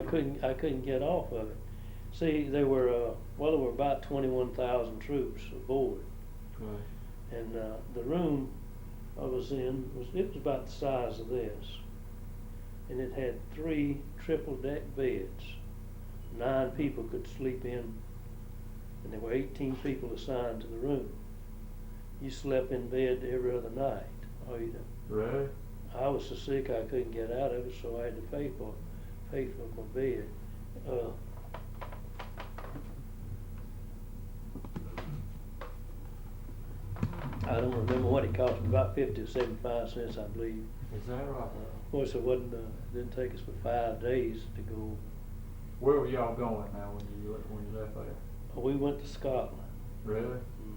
I couldn't get off of it. See, there were about 21,000 troops aboard, Right. and the room I was in was about the size of this, and it had 3 triple-deck beds. 9 people could sleep in, and there were 18 people assigned to the room. You slept in bed every other night. Really? I was so sick I couldn't get out of it, so I had to pay for my bed. I don't remember what it cost me, about 50 or 75 cents, I believe. Is that right? Of course, it didn't take us but 5 days to go. Where were y'all going now when you left there? We went to Scotland. Really? Mm-hmm.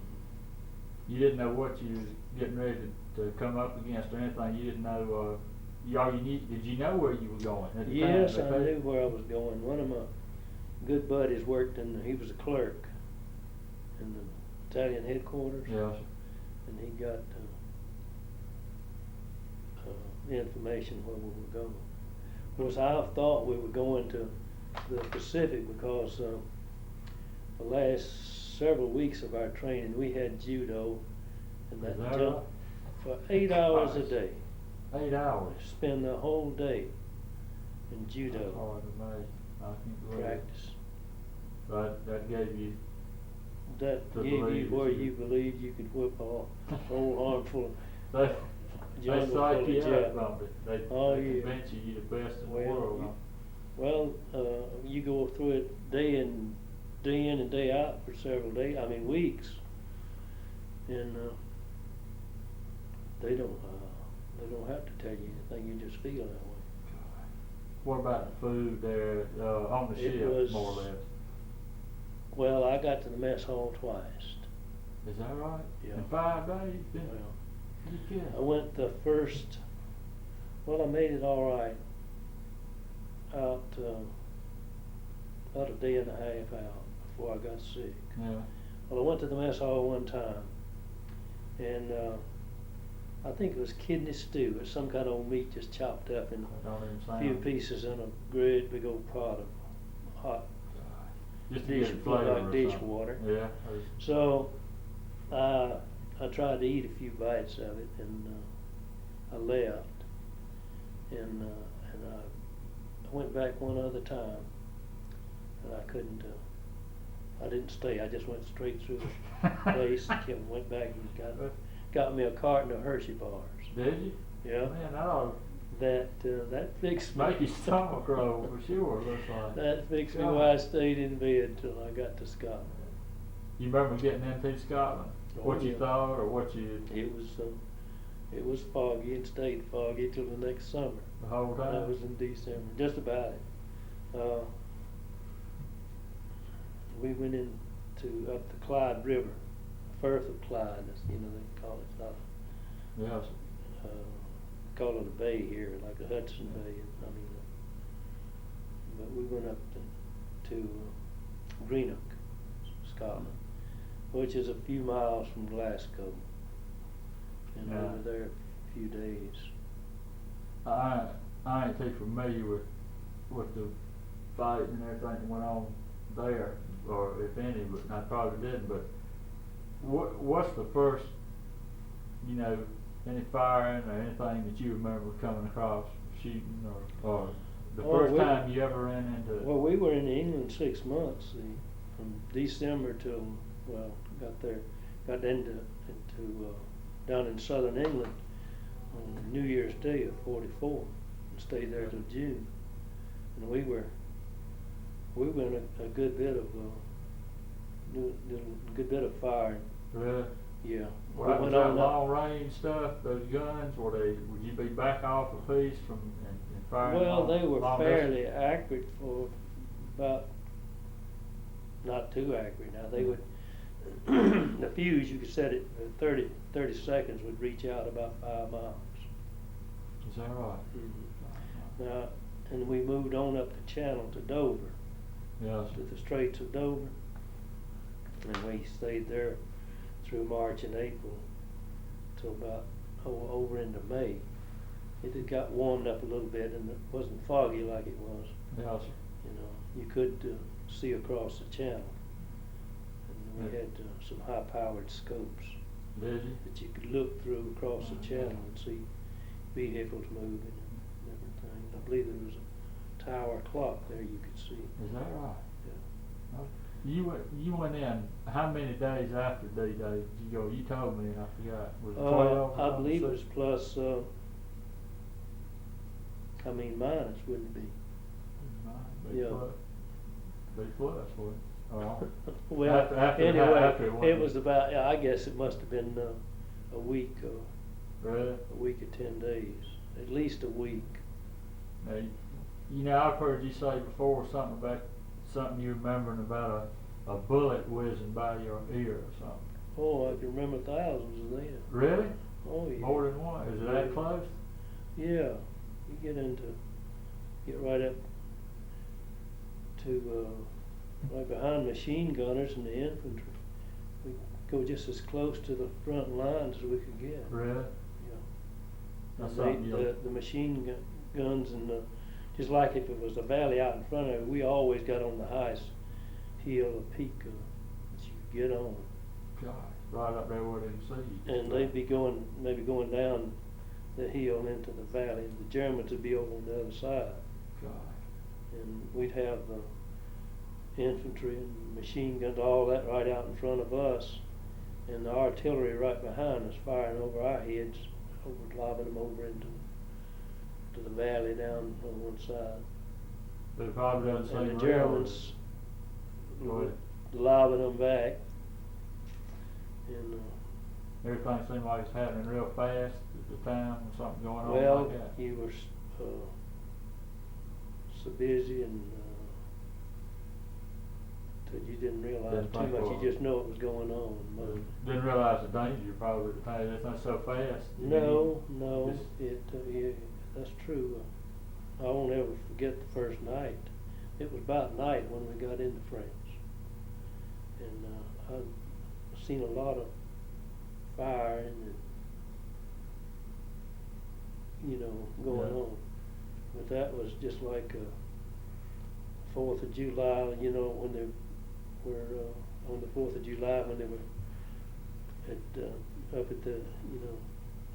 You didn't know what you was getting ready to come up against or anything. You didn't know. Did you know where you were going at the time? Yes, I knew where I was going. One of my good buddies worked he was a clerk in the Italian headquarters. Yes. And he got the information where we were going. Of course, I thought we were going to the Pacific because the last several weeks of our training we had judo and that right? for 8 hours a day. 8 hours. Spend the whole day in judo. That's hard to imagine. I can't believe practice. But that gave you. That to gave you believe where that you believed you could whip a whole armful of They jungle psych full you of up, jet. don't they? They Yeah. convince you're the best in the Well, world. you go through it day in and day out for several days. I mean weeks, and they don't have to tell you anything. You just feel that way. What about the food there on the It ship, was- more or less? Well, I got to the mess hall twice. Is that right? Yeah. In 5 days? Well, You kidding? I went the first. Well, I made it all right. Out about a day and a half out before I got sick. Yeah. Well, I went to the mess hall one time, and I think it was kidney stew or some kind of old meat just chopped up in Don't even a sound. few pieces in a great big old pot of hot Just to dish, get the flavor like or dish something. water. Yeah. So I tried to eat a few bites of it, and I left, and I went back one other time, and I couldn't. I didn't stay. I just went straight through the place and went back and got me a carton of Hershey bars. Did you? Yeah. Man, that'll That fixed me. make your stomach grow for sure, looks like. That fixed me God. why I stayed in bed till I got to Scotland. You remember getting into Scotland? Oh, What you yeah. thought or what you, It was foggy and stayed foggy till the next summer. the whole time? That was in December, just about it. We went up the Clyde River, Firth of Clyde, they call it. It's not, Yes. call it a bay here, like a Hudson Bay. But we went up to Greenock, Scotland, which is a few miles from Glasgow, and we Yeah. were there a few days. I ain't too familiar with the fight and everything that went on there, or if any, but I probably didn't. But what's the first, any firing or anything that you remember coming across, shooting, or the first time you ever ran into? Well, we were in England 6 months, from December till got into down in southern England on New Year's Day of '44, and stayed there till June. And we were in a good bit of firing. Really? Yeah. Well, We was went that on up. long range stuff? Those guns, would you be back off a piece from and firing? Well, they were long fairly accurate for about, not too accurate. Now they would, the fuse you could set it 30 seconds would reach out about 5 miles. Is that right? Mm-hmm. Now, and we moved on up the channel to Dover, Yes. to the Straits of Dover, and we stayed there through March and April till about over into May. It had got warmed up a little bit, and it wasn't foggy like it was. Yes. You know, you could see across the channel. And we Yeah. had some high-powered scopes Did you? that you could look through across the Oh, channel yeah. and see vehicles moving and different things. I believe there was a tower clock there you could see. Is that right? Yeah. Oh, you went in, how many days after D-Day did you go? You told me and I forgot. Was it 12 or I something? believe it was plus, minus, wouldn't it be? Big Yeah. plus. Big plus, wasn't it? Oh. Well, After anyway, it it was about, yeah, I guess it must have been a week or Really? a week or 10 days, at least a week. Now, you know, I've heard you say before something you remembering about a bullet whizzing by your ear or something. Oh, I can remember thousands of them. Really? Oh, yeah. More than one? Is it that Yeah. close? Yeah, you get right up to right behind machine gunners and the infantry. We go just as close to the front lines as we could get. Really? Yeah. That's And something the machine guns and just like if it was a valley out in front of it, we always got on the highest hill or peak that you could get on. God, right up there where they can see you. And they'd be maybe going down the hill into the valley, and the Germans would be over on the other side. God. And we'd have infantry and machine guns, all that right out in front of us, and the artillery right behind us firing over our heads, lobbing them over into the valley down on one side. But it probably doesn't seem And real. the Germans Go ahead. lobbing them back. And Everything seemed like it's happening real fast at the time, or something going on well, like that. you were so busy and that you didn't realize Didn't too think much. of You it. just know it was going on. Most- Didn't realize the danger probably at the time. Everything's so fast. No, Just- yeah, that's true. I won't ever forget the first night. It was about night when we got into France, and I've seen a lot of fire and going Yeah. on. But that was just like 4th of July. When they were on the 4th of July when they were up at the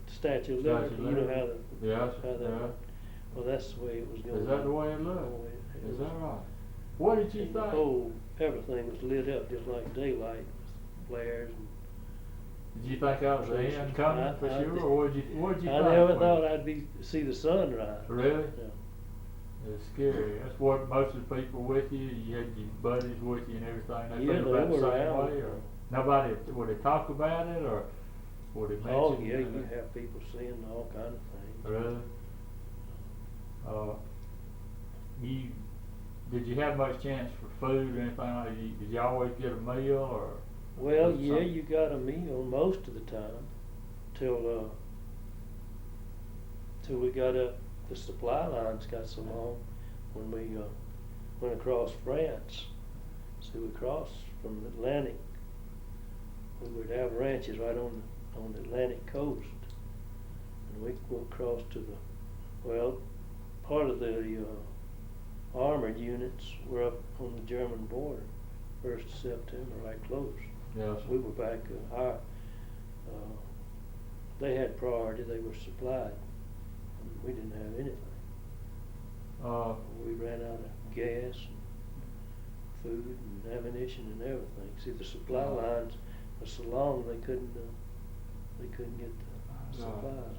Statue of Liberty. Statue of You know Liberty. how Yes, that. yeah. Well, that's the way it was going. Is that the way it looked? Oh, it Is was- that right? What did you and think? everything was lit up just like daylight, with flares. Did you think that was the end coming for I sure, did. or what did you I think? never when- thought I'd see the sun rise. Really? Yeah. It's scary. That's what most of the people with you. You had your buddies with you and everything. They Yeah, feel they about the were same around. way, or nobody. Would they talk about it, or would they mention? Oh yeah, it? you have people seeing all kind of things. Really? You did you have much chance for food or anything like that? Did you always get a meal or? Well, was yeah, something- you got a meal most of the time till we got up. The supply lines got so long when we went across France. So we crossed from the Atlantic. We would have ranches right on the Atlantic coast, and we would cross to part of the armored units were up on the German border, 1st of September, right close. Yes. We were back. They had priority. They were supplied. And we didn't have anything. We ran out of gas, and food, and ammunition, and everything. See, the supply lines were so long they couldn't get the supplies.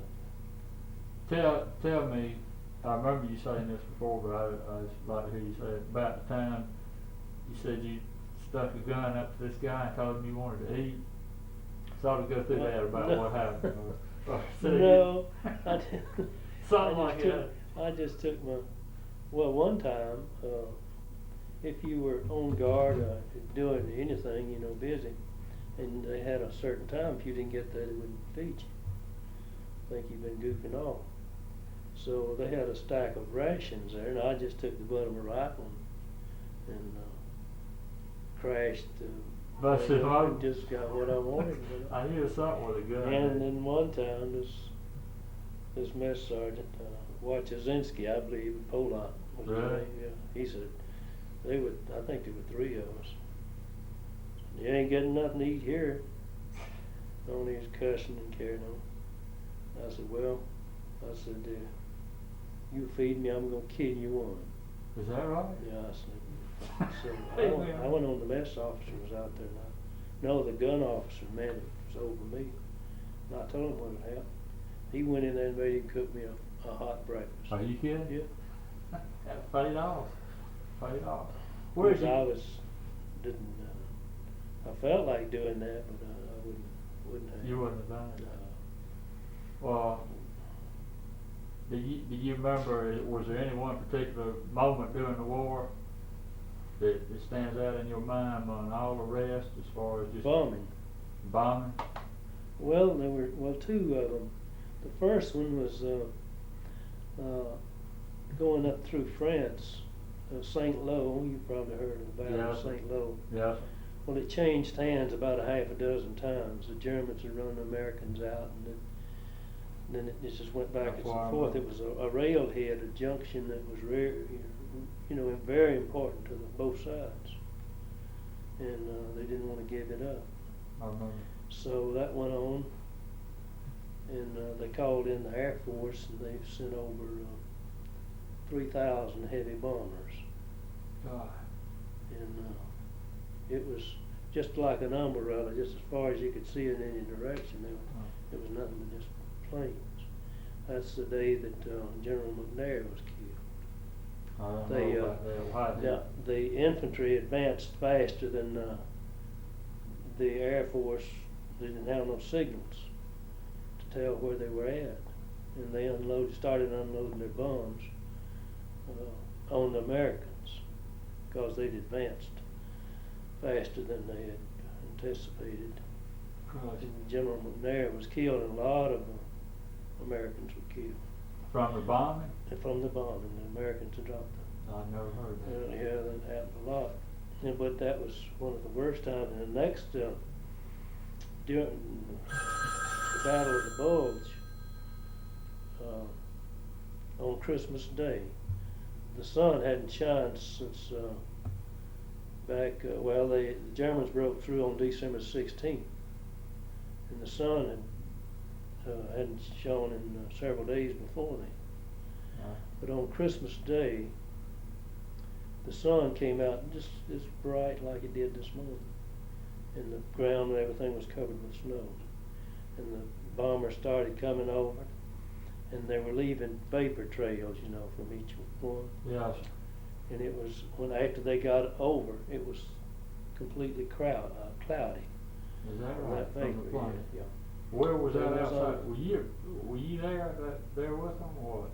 Tell me. I remember you saying this before, but I just like to hear you say it. About the time you said you stuck a gun up to this guy and told him you wanted to eat. So to go through that about No. what happened. Or No, I didn't. Something like that. I just took one time, if you were on guard or doing anything, busy, and they had a certain time, if you didn't get there, they wouldn't feed you. Think you've been goofing off. So they had a stack of rations there, and I just took the butt of my rifle and crashed. Busted I open. just got what I wanted. I knew something with a gun. And in one town, this mess sergeant, Wojciechowski, I believe, Poland was his Really? name. Yeah, he said, I think there were 3 of us. You ain't getting nothing to eat here. Only was cussing and carrying on. I said, well, you feed me, I'm gonna kill you one. Is that right? Yeah, I said. So I went on, the mess officer was out there, and no, the gun officer, man, it was over me. And I told him what had happened. He went in there and made him cook me a hot breakfast. Are you kidding? Yeah. That paid off. Paid off. Where's I felt like doing that, but I wouldn't have. You wouldn't have done it? No. Well, do you remember, was there any one particular moment during the war that stands out in your mind among all the rest as far as just bombing? Bombing? Well, there were 2 of them. The first one was going up through France, St. Lo. You probably heard of the Battle of St. Lo. Yes. Well, it changed hands about a half a dozen times. The Germans had run the Americans out, and then it just went back and forth. It was a railhead, a junction that was rare, very important to both sides, and they didn't want to give it up. I remember. So that went on, and they called in the Air Force, and they sent over 3,000 heavy bombers. God. And it was just like an umbrella, just as far as you could see in any direction. It was nothing but just planes. That's the day that General McNair was killed. I don't know about that. Why did The infantry advanced faster than the Air Force. They didn't have no signals to tell where they were at, and they started unloading their bombs on the Americans because they'd advanced faster than they had anticipated. And General McNair was killed, and a lot of Americans were killed. From the bombing? From the bombing, the Americans had dropped them. I never heard that. Yeah, that happened a lot. But that was one of the worst times. And the next, during the Battle of the Bulge, on Christmas Day, the sun hadn't shined since the Germans broke through on December 16th, and the sun hadn't shone in several days before then. But on Christmas Day, the sun came out just as bright like it did this morning, and the ground and everything was covered with snow. And the bombers started coming over, and they were leaving vapor trails, from each one. Yes. And it was after they got over, it was completely cloudy. Is that right? That vapor, From the plane? yeah. Where was that It was outside? Were you there with them, or what?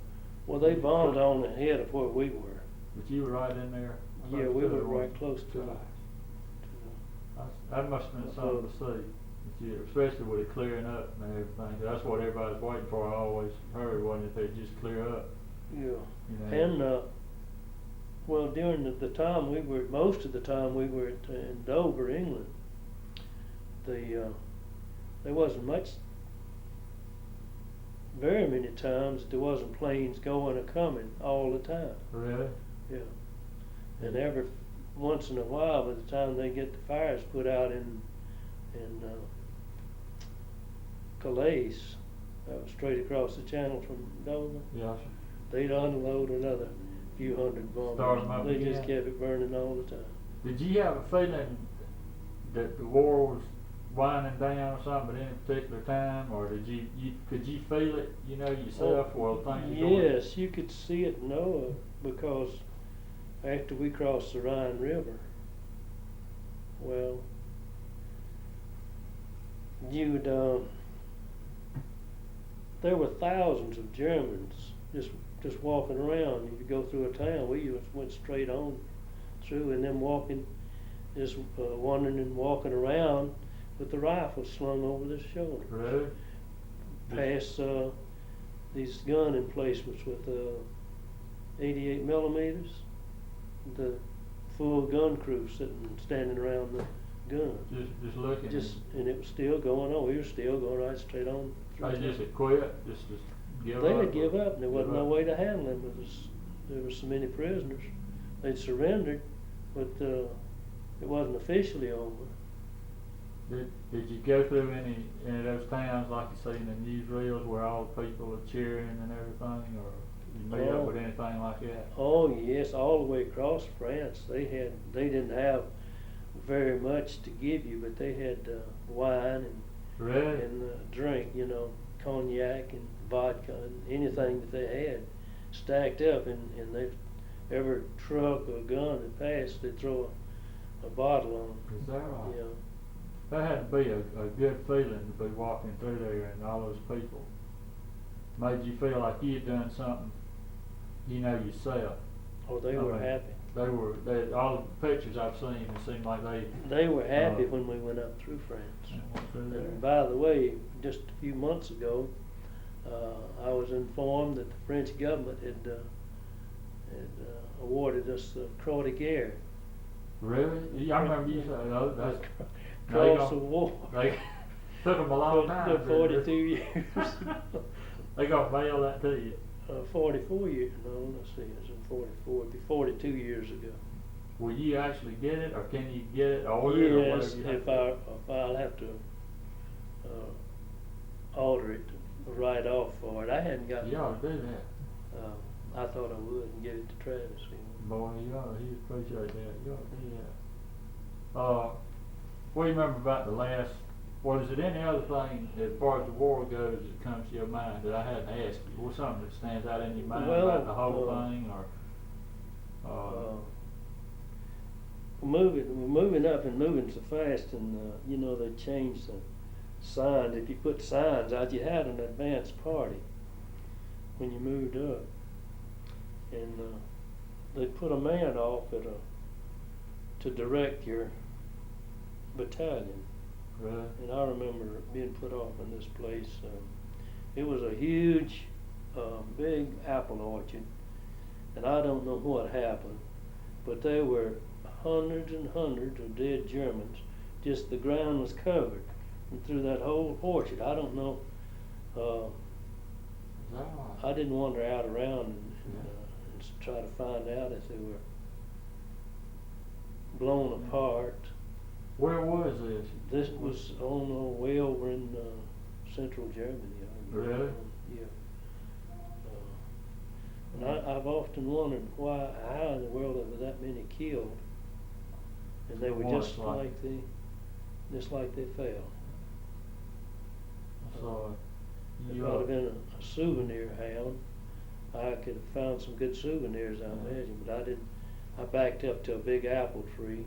Well, they bombed on ahead of where we were. But you were right in there? Yeah, we were right close to it. That must have been something to see, especially with it clearing up and everything. That's what everybody's waiting for. I always heard, wasn't it, they'd just clear up. Yeah. And during the time most of the time we were in Dover, England, there wasn't very many times there wasn't planes going or coming all the time. Really? Yeah. And every once in a while, by the time they get the fires put out in Calais, that was straight across the channel from Dover, Yes. they'd unload another few hundred Start 'em bombers. up They again. just kept it burning all the time. Did you have a feeling that the war was winding down or something at any particular time, or could you feel it, yourself, while things were going? Yes, you could see it and know it, because after we crossed the Rhine River, well, there were thousands of Germans just walking around. If you go through a town, we just went straight on through, and them just wandering and walking around with the rifles slung over their shoulder. Really? Past these gun emplacements with 88 millimeters, the full gun crew standing around the gun. Just looking. And it was still going on. We were still going right straight on. They just had quit. Just give up. They would give up, and there wasn't no way to handle them. There were so many prisoners. They'd surrendered, but it wasn't officially over. Did you go through any of those towns like you see in the newsreels where all the people are cheering and everything, or you meet up with anything like that? Oh yes, all the way across France. They didn't have very much to give you, but they had wine Really? and drink, you know, cognac and vodka and anything that they had stacked up, and they every truck or gun that passed, they'd throw a bottle on. Is that right? Yeah. That had to be a good feeling to be walking through there and all those people. Made you feel like you'd done something, you know, yourself. Oh, they were happy. All the pictures I've seen, it seemed like They were happy when we went up through France. And by the way, just a few months ago, I was informed that the French government had awarded us the Croix de Guerre. Really? Yeah, I remember you saying, oh, that's Cross of War. They took them a long time. For 42 years. They gonna mail that to you. 44 years. No, let's see. It's in 44. It'd be 42 years ago. Will you actually get it, or can you get it ordered, or Yes, whatever you have if to? I'll have to order it to write off for it. I hadn't got. You ought to do that. I thought I would and give it to Travis. You know. Boy, you ought to. He'd appreciate that. You ought to do that. What do you remember about the last? Well, is it any other thing as far as the war goes that comes to your mind that I hadn't asked you? Or something that stands out in your mind about the whole thing, or? We're moving up and moving so fast, and you know, they changed the signs. If you put signs out, you had an advance party when you moved up, and they put a man off to direct your battalion. Really? And I remember being put off in this place. It was a huge, big apple orchard, and I don't know what happened, but there were hundreds and hundreds of dead Germans. Just the ground was covered and through that whole orchard. I don't know. I didn't wander out around and try to find out if they were blown apart. Where was this? This was way over in central Germany. Really? Yeah. And I've often wondered how in the world there were that many killed, and they were just like they fell. So It might have been a souvenir hound. I could have found some good souvenirs, I imagine, but I didn't. I backed up to a big apple tree,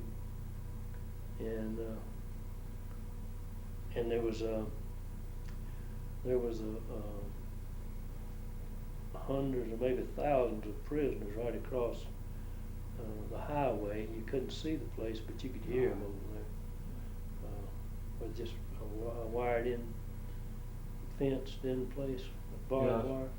and there was hundreds or maybe thousands of prisoners right across the highway. You couldn't see the place, but you could hear them over there. With just a wired-in, fenced-in place, barbed wire.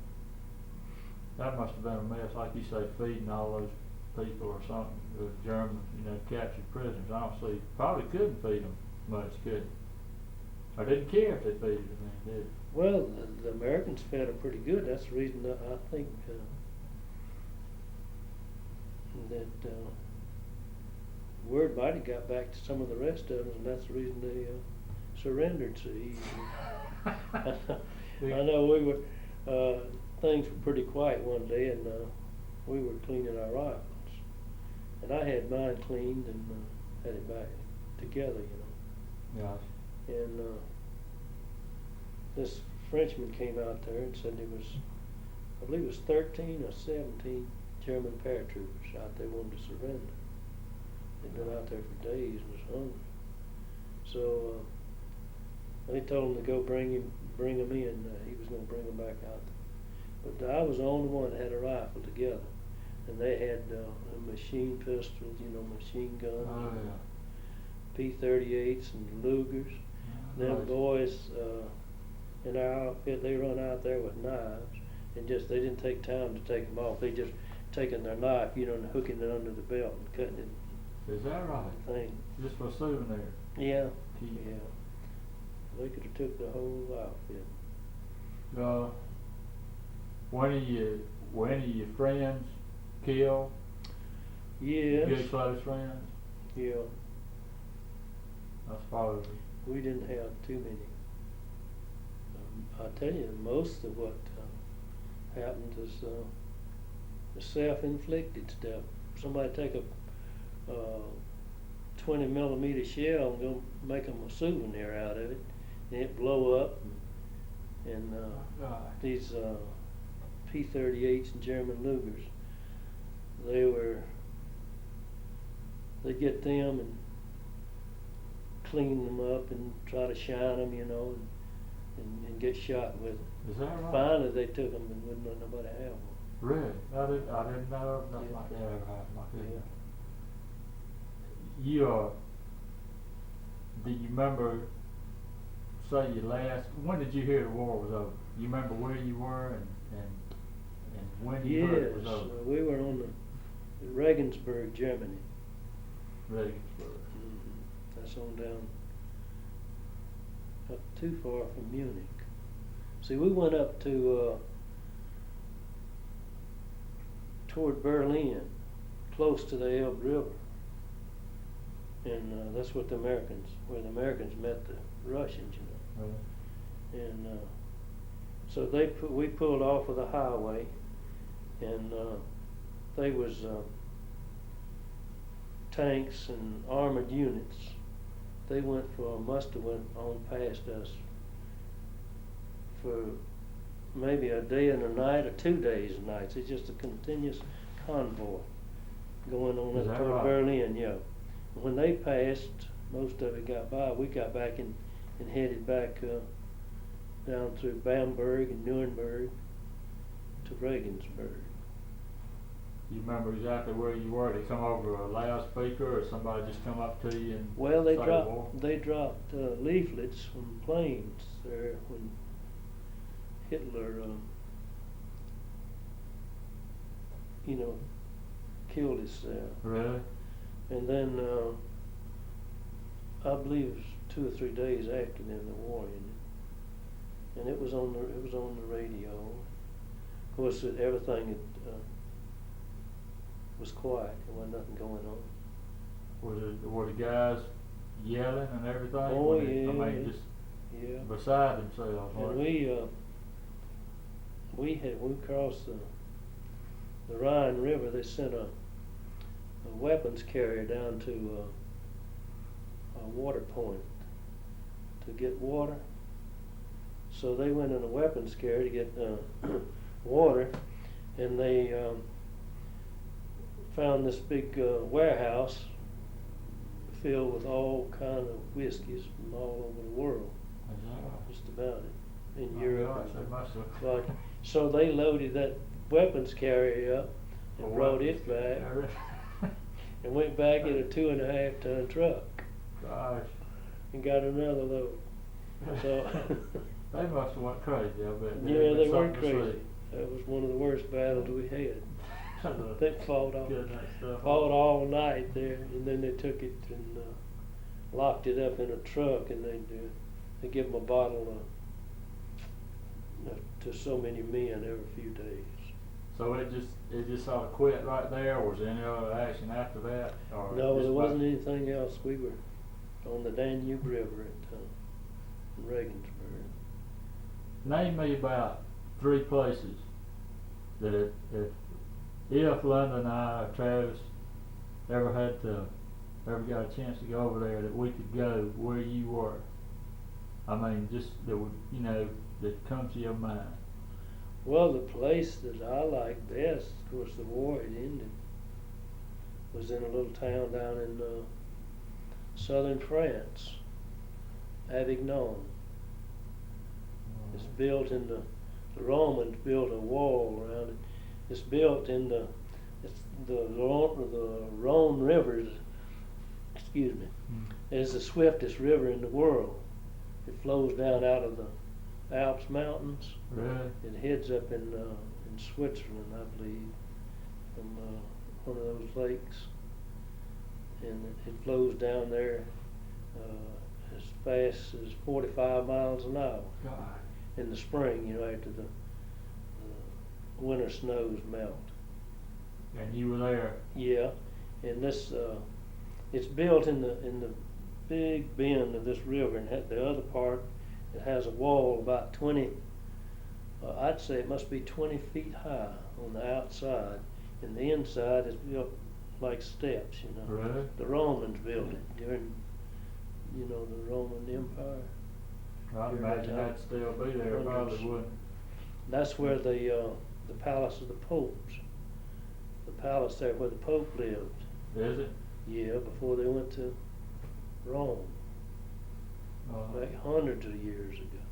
That must have been a mess, like you say, feeding all those people or something. The Germans, captured prisoners. I don't see. Probably couldn't feed them much, could they? Or didn't care if they fed them, did they? Well, the Americans fed them pretty good. That's the reason that I think that word might have got back to some of the rest of them, and that's the reason they surrendered so easy. I know we were, things were pretty quiet one day, and we were cleaning our rifles. And I had mine cleaned and had it back together, Yeah. And this Frenchman came out there and said there was, I believe it was 13 or 17 German paratroopers out there wanted to surrender. They'd been out there for days and was hungry. So they told him to go bring him in. He was going to bring them back out there. But I was the only one that had a rifle together. And they had machine pistols, machine guns, Oh, yeah. P-38s and Lugers. Them boys in our outfit, they run out there with knives, and they didn't take time to take them off. They just taking their knife, and hooking it under the belt and cutting it. Is that right? Thing. Just for a souvenir? Yeah. Gee. Yeah. They could have took the whole outfit. Were any of your friends killed? Yes. Good close friends? Yeah. That's probably, We didn't have too many. I tell you, most of what happened is self-inflicted stuff. Somebody take a 20mm shell and go make them a souvenir out of it, and it blow up. And these P-38s and German Lugers, they'd get them and clean them up and try to shine them, you know, and get shot with it. is that right? Finally, they took them and wouldn't let nobody have them. Really? I didn't know nothing Yeah. like that ever happened like that. Yeah. You, do you remember, say when did you hear the war was over? You remember where you were and when you heard it was Yes, over? we were on the Regensburg, Germany. Regensburg. That's on down, not too far from Munich. See, we went up to toward Berlin, close to the Elbe River, and that's what where the Americans met the Russians, you know. Really? And so we pulled off of the highway, and they was tanks and armored units. They must have went on past us for maybe a day and a night or 2 days and nights. It's just a continuous convoy going on Is up that toward right? Berlin, yeah. When they passed, most of it got by. We got back and headed back down through Bamberg and Nuremberg to Regensburg. You remember exactly where you were? Did they come over a loudspeaker, or somebody just come up to you and Well, say war? they dropped leaflets from planes there when Hitler, you know, killed himself. Really? And then I believe it was 2 or 3 days after then the war ended, and it was on the radio. Of course, everything was quiet. There wasn't nothing going on. Were the guys yelling and everything? Oh, Were they, yeah. I mean, just Yeah. beside themselves. And we crossed the Rhine River. They sent a weapons carrier down to a water point to get water. So they went in a weapons carrier to get water, and they found this big warehouse filled with all kind of whiskeys from all over the world. Is that right? Just about it in Oh, Europe. gosh, they must have. But so they loaded that weapons carrier up and A brought weapons it back carrier. and went back in a 2.5 ton truck Gosh. and got another load. So They must have went crazy, I bet. yeah, they were Something to crazy. see. That was one of the worst battles we had. They fought Getting that stuff fought off. all night there, and then they took it and locked it up in a truck, and they give them a bottle to so many men every few days. So it just sort of quit right there, or was there any other action after that? Or No, just there about- wasn't anything else. We were on the Danube River in Regensburg. Name me about 3 places that if London and I, or Travis, ever got a chance to go over there, that we could go where you were. I mean, just that would, that comes to your mind. Well, the place that I liked best, of course, the war had ended, was in a little town down in southern France, Avignon. It's built in the Romans built a wall around it. It's built in the Rhone River. Excuse me. Is the swiftest river in the world. It flows down out of the Alps mountains. Really? It heads up in Switzerland, I believe, from one of those lakes, and it flows down there as fast as 45 miles an hour God. in the spring, after the winter snows melt. And you were there. Yeah, And this, it's built in the big bend of this river, and the other part, it has a wall about 20, I'd say it must be 20 feet high on the outside, and the inside is built like steps, you know. Really? The Romans built it during, you know, the Roman Empire. I'd During imagine that that'd still be there, hundreds. probably wouldn't. That's where the palace of the popes, the palace there where the Pope lived. Is it? Yeah, before they went to Rome, back hundreds of years ago.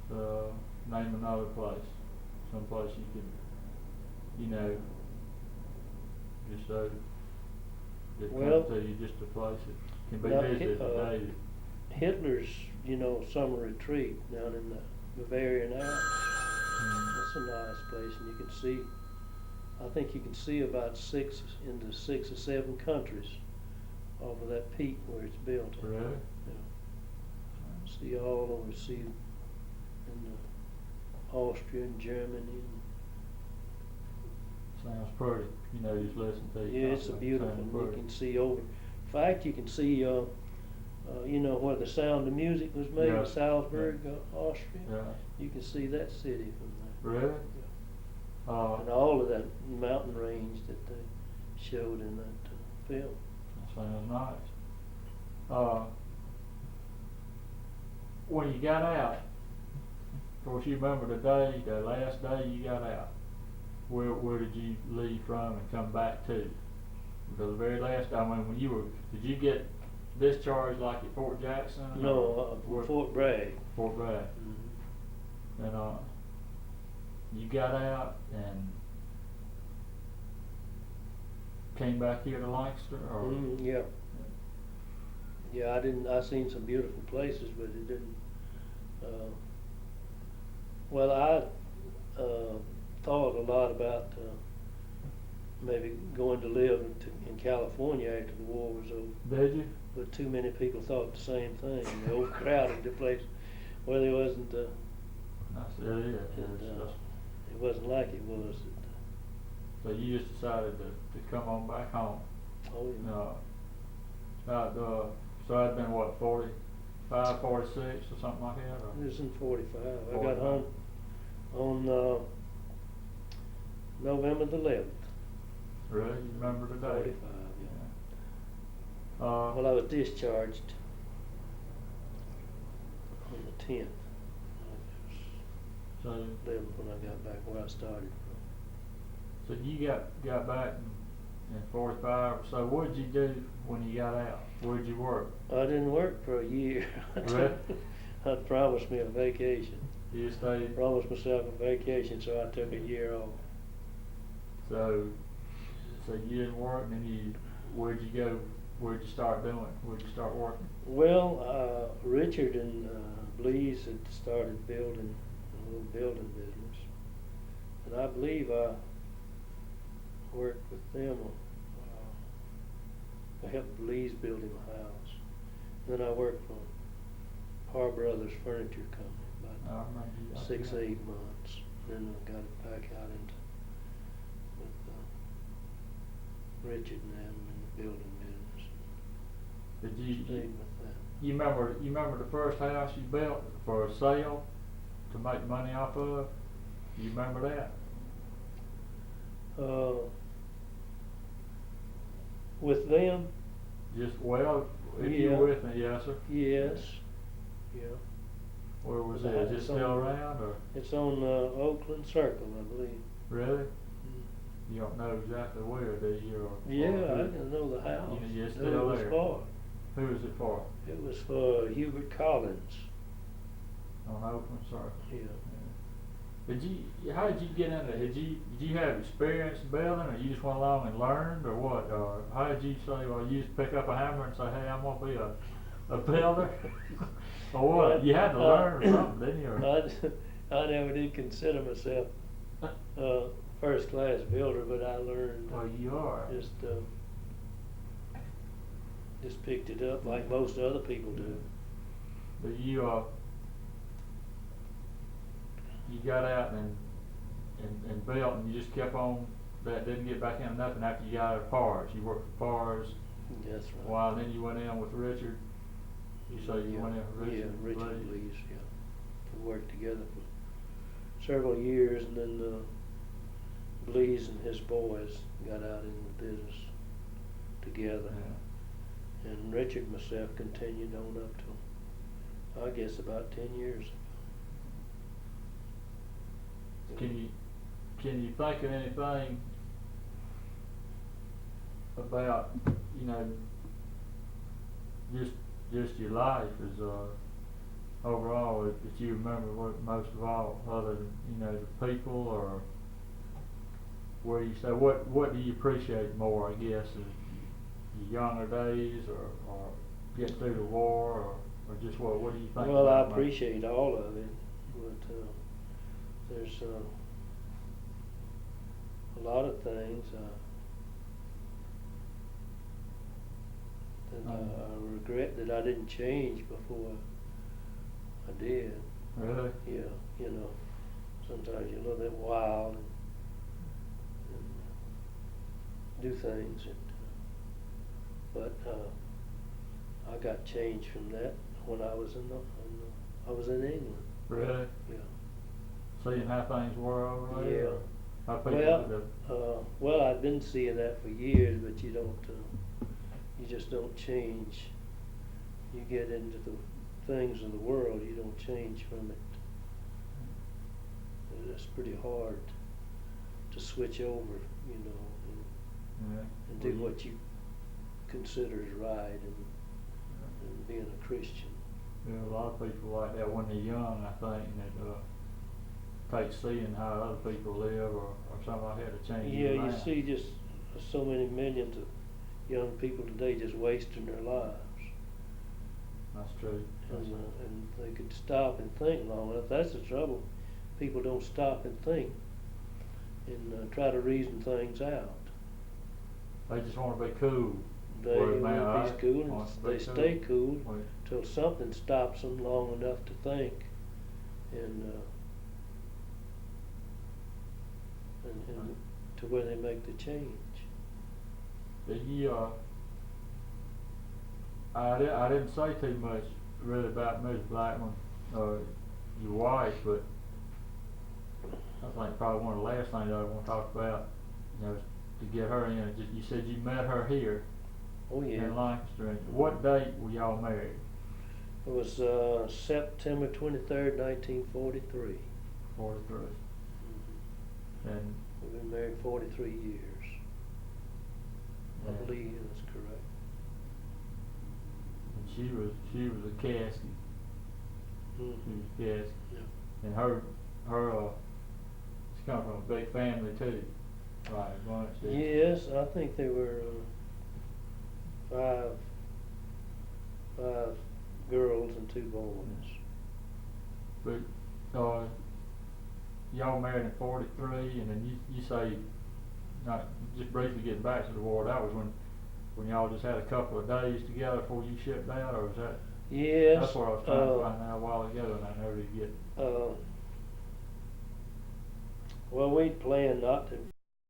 So, name another place, someplace you could, you know, just so it Well, comes to you, just a place that can be now, visited today. Hitler's, you know, summer retreat down in the Bavarian Alps. That's a nice place, and you can see, I think you can see about 6 or 7 countries off of that peak where it's built. Really? Yeah. See all over, see in Austria and Germany. And Sounds pretty, you know, just listen to you. yeah, it's a talk, beautiful. sounds You pretty. can see over. In fact, you can see, you know, where the Sound of Music was made Yeah. in Salzburg, Austria. Yeah. You can see that city from there. Really? Yeah. And all of that mountain range that they showed in that film. That sounds nice. When you got out, of course you remember the last day you got out. Where did you leave from and come back to? The very last, I mean, when you were, did you get discharged like at Fort Jackson? No, Fort Bragg. Fort Bragg. Mm-hmm. And you got out and came back here to Lancaster, or? Yeah. Yeah, I seen some beautiful places, but it didn't, well, I thought a lot about maybe going to live in California after the war was over. Did you? But too many people thought the same thing. They overcrowded the place where there wasn't, I said, yeah. it wasn't like it was. So you just decided to come on back home? Oh, yeah. So I'd been what, 45, 46 or something like that? Or? It was in 45. I 45. got home on November the 11th. Really? You remember the day? 45, yeah. Well, I was discharged on the 10th. So 11th when I got back where I started from. So you got back in 45 or so. What did you do when you got out? Where did you work? I didn't work for a year. Really? I promised me a vacation. You just stayed? Promised myself a vacation, so I took a year off. So you didn't work, and then where'd you go? Where'd you start doing? Where'd you start working? Well, Richard and Blease had started building a little building business, and I believe I worked with them. I helped Blease build him a house. Then I worked for Har Brothers Furniture Company I about remember you. 6, 8 months. Then I got it back out into with Richard and them in the building business. Did you? Stayed with that. You remember the first house you built for a sale to make money off of? You remember that? With them? If you Yeah. were with me, yes, sir. Yes. Yeah. Where was The it? Is it house still on- around, or? It's on Oakland Circle, I believe. Really? You don't know exactly where, do you? Or Yeah, who? I can know the house. You it's Who still it was there. for. Who was it for? It was for Hubert Collins. On Oakland Circle. Yeah. How did you get into it? Did you have experience building, or you just went along and learned, or what? Or how did you say, well, you just pick up a hammer and say, hey, I'm gonna be a builder? Or what? You had to learn or something, didn't you? Or? I never did consider myself a first class builder, but I learned. Well, you are. Just picked it up like most other people do. But you got out and built, and you just kept on that didn't get back into nothing after you got out of Pars. You worked for Pars That's right. a while, then you went in with Richard. You say you Yeah, went in with Richard? Yeah, Richard Blaze? Lees, yeah. We worked together for several years, and then Blees and his boys got out in the business together. Yeah. And Richard and myself continued on up to, I guess, about 10 years. Can you think of anything about, you know, just your life as overall that you remember most of all, other than, you know, the people, or where you say what do you appreciate more, I guess, is your younger days, or getting through the war, or just what do you think? Well, I about appreciate all of it, but there's a lot of things that I regret that I didn't change before I did. Really? Yeah, you know, sometimes you're a little bit wild and do things, but I got changed from that when I was I was in England. Really? Yeah. Seeing how things were over there? Yeah. Or how people Well, I've been seeing that for years, but you don't, you just don't change. You get into the things of the world, you don't change from it. It's pretty hard to switch over, you know, and do what you consider is right, and being a Christian. Yeah, a lot of people like that when they're young, I think, and take seeing how other people live or something like that to change Yeah, your you mind. see just so many millions of young people today just wasting their lives. That's true. And they could stop and think long enough. That's the trouble. People don't stop and think and try to reason things out. They just want to be cool. They Well, want to be cool, and want to they be stay cool Well, till something stops them long enough to think, and to where they make the change. I didn't say too much really about Ms. Blackmon, your wife, but I think probably one of the last things I want to talk about, you know, is to get her in. You said you met her here. Oh yeah. In Lancaster. What date were y'all married? It was September 23rd, 1943. 43. Mm-hmm. And we've been married 43 years. Yeah. I believe that's correct. And she was a casket. Mm-hmm. She was a casket. Yeah. And she come from a big family too. Right, bunch. Yes, I think there were five girls and 2 boys. But y'all married in 43, and then you say, not just briefly getting back to the war, that was when y'all just had a couple of days together before you shipped out, or was that? Yes. That's what I was trying to find out a while ago, and I never did get. Well, we planned not to